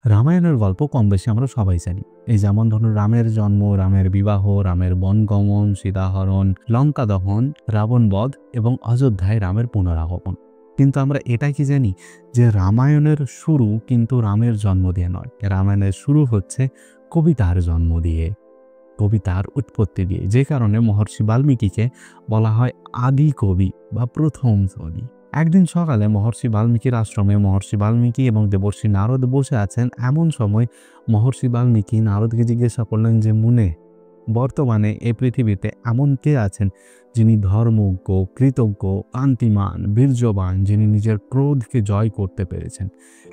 রামায়ণের গল্প কম বেশি আমরা সবাই জানি। এই যেমন ধরুন রামের জন্ম, রামের বিবাহ, রামের বনগমন, সীতাহরণ, লঙ্কা দহন, রাবণ বধ এবং অযোধ্যায় রামের পুনরাগমন। কিন্তু আমরা এটা কি জানি যে রামায়ণের শুরু কিন্তু রামের জন্ম দিয়ে নয়। রামায়ণের শুরু হচ্ছে কবিতার জন্ম দিয়ে, কবিতার উৎপত্তি দিয়ে। যে কারণে মহর্ষি বাল্মীকিকে বলা হয় আদি কবি বা প্রথম কবি। একদিন সকালে মহর্ষি বাল্মীকির আশ্রমে মহর্ষি বাল্মীকি এবং দেবর্ষি নারদ বসে আছেন। এমন সময় মহর্ষি বাল্মীকি নারদকে জিজ্ঞাসা করলেন যে, মুনে, বর্তমানে এই পৃথিবীতে এমন কে আছেন যিনি ধর্মজ্ঞ, কৃতজ্ঞ, কান্তিমান, বীর্যবান, যিনি নিজের ক্রোধকে জয় করতে পেরেছেন,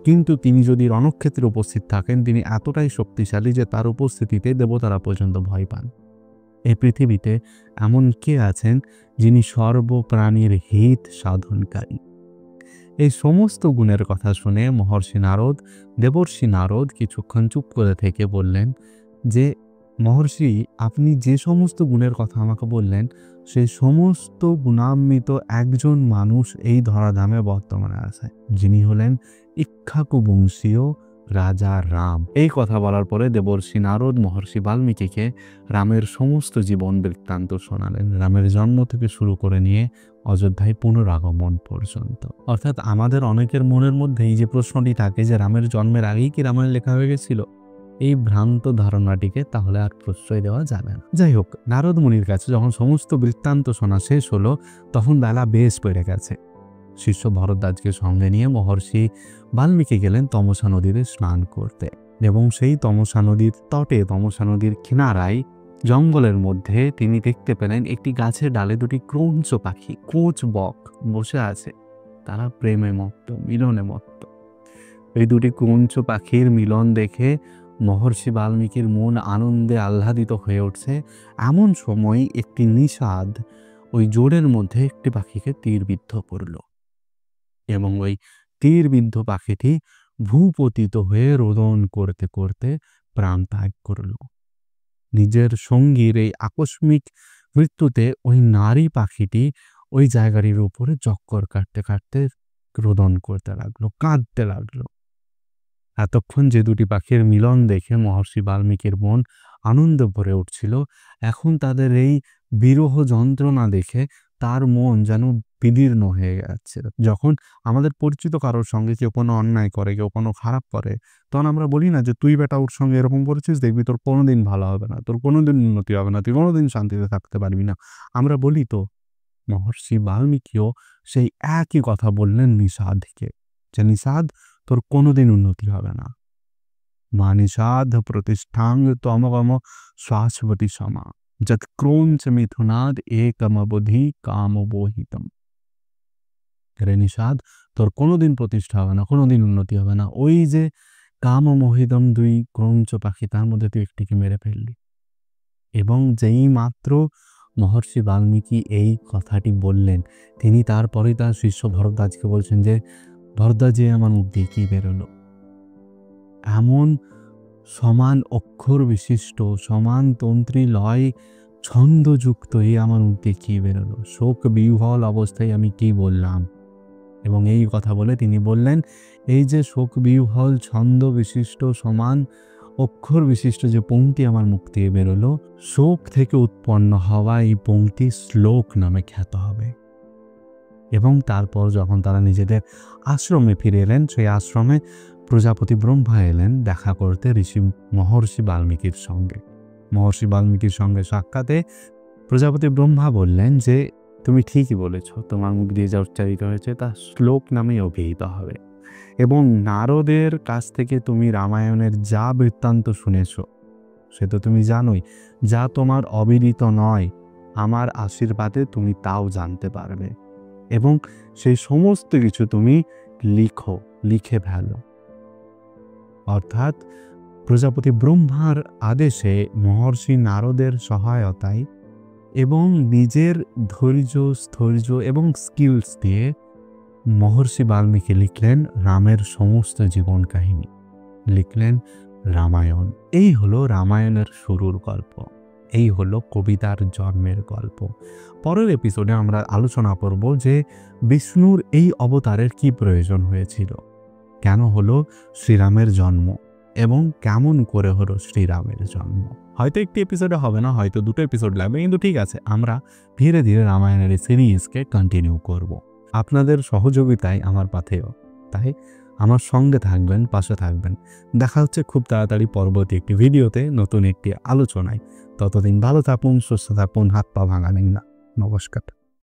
কিন্তু তিনি যদি রণক্ষেত্রে উপস্থিত থাকেন তিনি এতটাই শক্তিশালী যে তার উপস্থিতিতে দেবতারা পর্যন্ত ভয় পান। এই পৃথিবীতে এমন কে আছেন যিনি সর্বপ্রাণীর হিত সাধনকারী? এই সমস্ত গুণের কথা শুনে মহর্ষি নারদ, দেবর্ষি নারদ কিছুক্ষণ চুপ করে থেকে বললেন যে, মহর্ষি, আপনি যে সমস্ত গুণের কথা আমাকে বললেন সেই সমস্ত গুণান্বিত একজন মানুষ এই ধরাধামে বর্তমানে আছে, যিনি হলেন ইক্ষ্বাকু বংশীয় রাজা রাম। এই কথা বলার পরে দেবর্ষি নারদ মহর্ষি বাল্মীকিকে রামের সমস্ত জীবন বৃত্তান্ত শোনালেন, রামের জন্ম থেকে শুরু করে নিয়ে অযোধ্যায় পুনরাগমন পর্যন্ত। অর্থাৎ আমাদের অনেকের মনের মধ্যে এই যে প্রশ্নটি থাকে যে রামের জন্মের আগেই কি রামায়ণ লেখা হয়ে গেছিল, এই ভ্রান্ত ধারণাটিকে তাহলে আর প্রশ্রয় দেওয়া যাবে না। যাই হোক, নারদ মুনির কাছে যখন সমস্ত বৃত্তান্ত শোনা শেষ হলো তখন বেলা বেশ পড়ে গেছে। শিষ্য ভরদ্বাজকে সঙ্গে নিয়ে মহর্ষি বাল্মীকি গেলেন তমসা নদীতে স্নান করতে এবং সেই তমসা নদীর তটে, তমসা নদীর কিনারায় জঙ্গলের মধ্যে তিনি দেখতে পেলেন একটি গাছের ডালে দুটি ক্রৌঞ্চ পাখি, কোচ বক বসে আছে। তারা প্রেমে মত্ত, মিলনে মত্ত। এই দুটি ক্রৌঞ্চ পাখির মিলন দেখে মহর্ষি বাল্মীকির মন আনন্দে আহ্লাদিত হয়ে উঠছে। এমন সময় একটি নিষাদ ওই জোড়ের মধ্যে একটি পাখিকে তীরবিদ্ধ করল এবং ওই তীরবিদ্ধ পাখিটি ভূপতিত হয়ে রোদন করতে করতে প্রাণ ত্যাগ করল। নিজের সঙ্গীর এই আকস্মিক মৃত্যুতে ওই নারী পাখিটি ওই জায়গাটির উপরে চক্কর কাটতে কাটতে রোদন করতে লাগলো, কাঁদতে লাগলো। এতক্ষণ যে দুটি পাখির মিলন দেখে মহর্ষি বাল্মীকির মন আনন্দ ভরে উঠছিল, এখন তাদের এই বিরহ যন্ত্রণা দেখে তার মন যেন বিদীর্ণ হয়ে যাচ্ছে। যখন আমাদের পরিচিত কারোর সঙ্গে কেউ কোনো অন্যায় করে, কেউ কোনো খারাপ করে, তখন আমরা বলি না যে, তুই বেটা ওর সঙ্গে এরকম করেছিস, দেখবি তোর কোনোদিন ভালো হবে না, তোর কোনোদিন উন্নতি হবে না, তুই কোনোদিন শান্তিতে থাকতে পারবি না। আমরা বলি তো। মহর্ষি বাল্মীকিও সেই একই কথা বললেন নিষাদকে, যে নিষাদ, তোর কোনোদিন উন্নতি হবে না। মা নিষাদ প্রতিষ্ঠাং তমগম শাশ্বতী সমা যৎ ক্রৌঞ্চ মিথুনাদ একমবধি কামবোহিতম। রে নিষাদ, তোর কোনোদিন প্রতিষ্ঠা হবে না, কোনোদিন উন্নতি হবে না। ওই যে কামমোহিতম দুই ক্রৌঞ্চ পাখি, তার মধ্যে তুই একটিকে মেরে ফেললি। এবং যেই মাত্র মহর্ষি বাল্মীকি এই কথাটি বললেন, তিনি তারপরে তার শিষ্য ভরদ্বাজকে বলছেন যে, ভরদ্বাজ, আমার মুখ দিয়ে কি বেরোলো? এমন সমান অক্ষর বিশিষ্ট, সমান তন্ত্রী লয় ছন্দযুক্ত আমার মুখ দিয়ে কি বেরোলো? শোক বিহ্বল অবস্থায় আমি কি বললাম? এবং এই কথা বলে তিনি বললেন, এই যে শোক বিহ্বল ছন্দ বিশিষ্ট সমান অক্ষর বিশিষ্ট যে পংক্তি আমার মুখ দিয়ে বেরোলো, শোক থেকে উৎপন্ন হওয়া এই পংক্তি শ্লোক নামে খ্যাত হবে। এবং তারপর যখন তারা নিজেদের আশ্রমে ফিরে এলেন, সেই আশ্রমে প্রজাপতি ব্রহ্মা এলেন দেখা করতে ঋষি মহর্ষি বাল্মীকির সঙ্গে। মহর্ষি বাল্মীকির সঙ্গে সাক্ষাতে প্রজাপতি ব্রহ্মা বললেন যে, তুমি ঠিকই বলেছ, তোমার মুখ দিয়ে যা উচ্চারিত হয়েছে তা শ্লোক নামেই অভিহিত হবে। এবং নারদের কাছ থেকে তুমি রামায়ণের যা বৃত্তান্ত শুনেছ সে তো তুমি জানোই, যা তোমার অবিদিত নয়, আমার আশীর্বাদে তুমি তাও জানতে পারবে এবং সেই সমস্ত কিছু তুমি লিখে ফেলো। অর্থাৎ প্রজাপতি ব্রহ্মার আদেশে মহর্ষি নারদের সহায়তায় এবং নিজের স্থৈর্য এবং স্কিলস দিয়ে মহর্ষি বাল্মীকি লিখলেন রামের সমস্ত জীবন কাহিনী, লিখলেন রামায়ণ। এই হলো রামায়ণের শুরুর গল্প, এই হলো কবিতার জন্মের গল্প। পরের এপিসোডে আমরা আলোচনা করব যে বিষ্ণুর এই অবতারের কি প্রয়োজন হয়েছিল, কেন হলো শ্রীরামের জন্ম, এবং কেমন করে হলো শ্রীরামের জন্ম। হয়তো একটি এপিসোডে হবে না, হয়তো 2টো এপিসোড লাগবে, কিন্তু ঠিক আছে, আমরা ধীরে ধীরে রামায়ণের এই সিরিজকে কন্টিনিউ করব। আপনাদের সহযোগিতায় আমার পাথেয়, তাই আমার সঙ্গে থাকবেন, পাশে থাকবেন। দেখা হচ্ছে খুব তাড়াতাড়ি পরবর্তী একটি ভিডিওতে, নতুন একটি আলোচনায়। ততদিন ভালো থাকুন, সুস্থ থাকুন, হাত পা ভাঙাবেন না। নমস্কার।